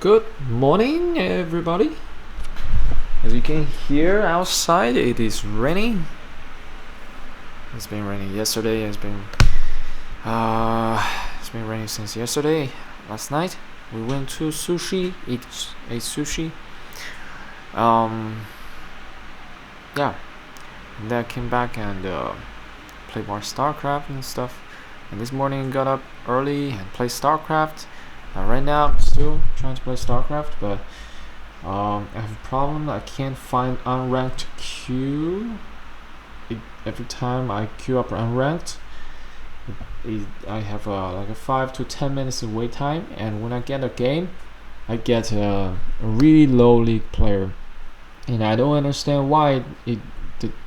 Good morning, everybody. As you can hear outside, it is raining. It's been raining yesterday. It's been raining since yesterday. Last night we went to sushi, ate sushi. Yeah, and then I came back and played more Starcraft and stuff. And this morning got up early and played Starcraft. Right now I'm still trying to play Starcraft, but I have a problem. I can't find unranked queue. Every time I queue up unranked, I have like a 5 to 10 minutes of wait time, and when I get a game, I get a really low league player, and I don't understand why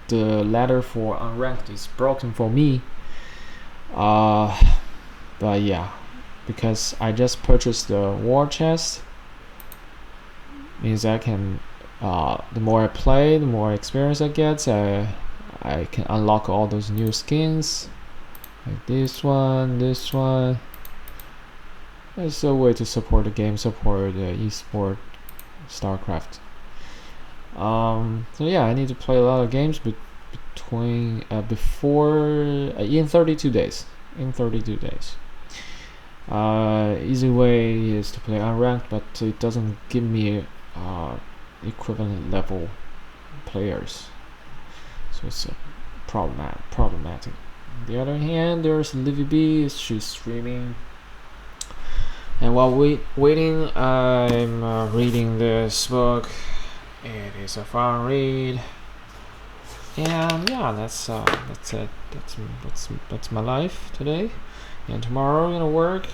the ladder for unranked is broken for me. But yeah, because I just purchased the war chest, means I can the more I play, the more experience I get. I can unlock all those new skins, like this one. It's a way to support the game, support the esport Starcraft. So yeah, I need to play a lot of games between in 32 days. Easy way is to play unranked, but it doesn't give me equivalent level players, so it's problematic. On the other hand, there's Livy B. She's streaming, and while waiting, I'm reading this book. It is a fun read, and yeah, that's it. That's my life today. And tomorrow I'm gonna work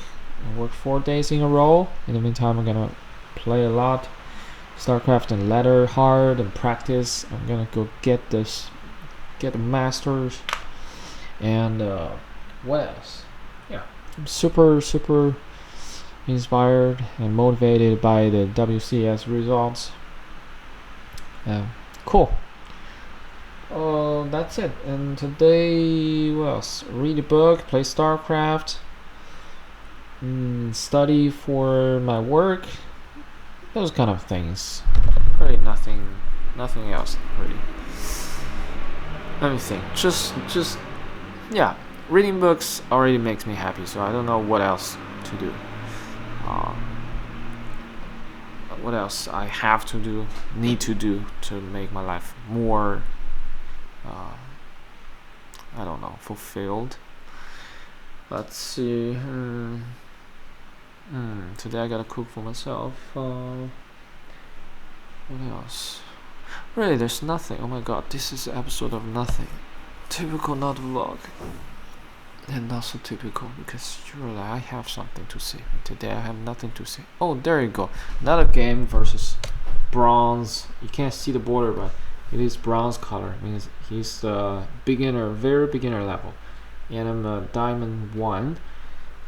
4 days in a row. In the meantime, I'm gonna play a lot Starcraft and ladder hard and practice. I'm gonna go get the masters. And what else? Yeah, I'm super inspired and motivated by the WCS results. Cool. That's it. And today, what else? Read a book, play Starcraft, study for my work, those kind of things. Really nothing else really. Let me think. Just yeah, reading books already makes me happy, so I don't know what else to do. What else I have to do, need to do to make my life more I don't know, fulfilled. Let's see. Today I gotta cook for myself. What else? Really, there's nothing. Oh my god, this is an episode of nothing. Typical, not vlog. And not so typical, because usually I have something to say. Today I have nothing to say. Oh, there you go. Another game versus bronze. You can't see the border, but it is bronze color. It means he's beginner, very beginner level, and I'm a diamond 1.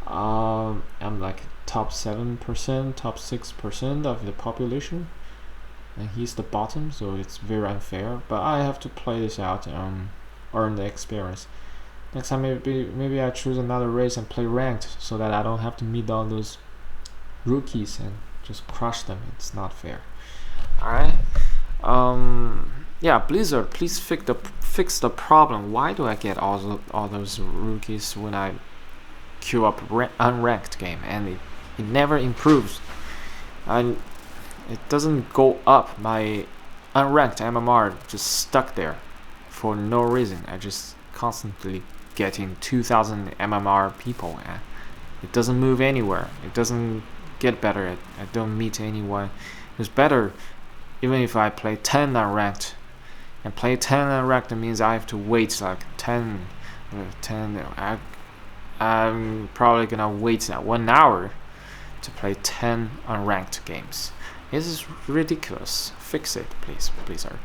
I'm like top 7%, top 6% of the population, and he's the bottom, so it's very unfair. But I have to play this out and earn the experience. Next time maybe I choose another race and play ranked, so that I don't have to meet all those rookies and just crush them. It's not fair. Alright. Yeah, Blizzard, please fix the problem. Why do I get all those rookies when I queue up unranked game, and it never improves? And it doesn't go up. My unranked MMR just stuck there for no reason. I just constantly getting 2,000 MMR people, and it doesn't move anywhere. It doesn't get better. I don't meet anyone. It's better even if I play 10 unranked. And play 10 unranked means I have to wait like 10. I'm probably gonna wait 1 hour to play 10 unranked games. This is ridiculous. Fix it, please, sir.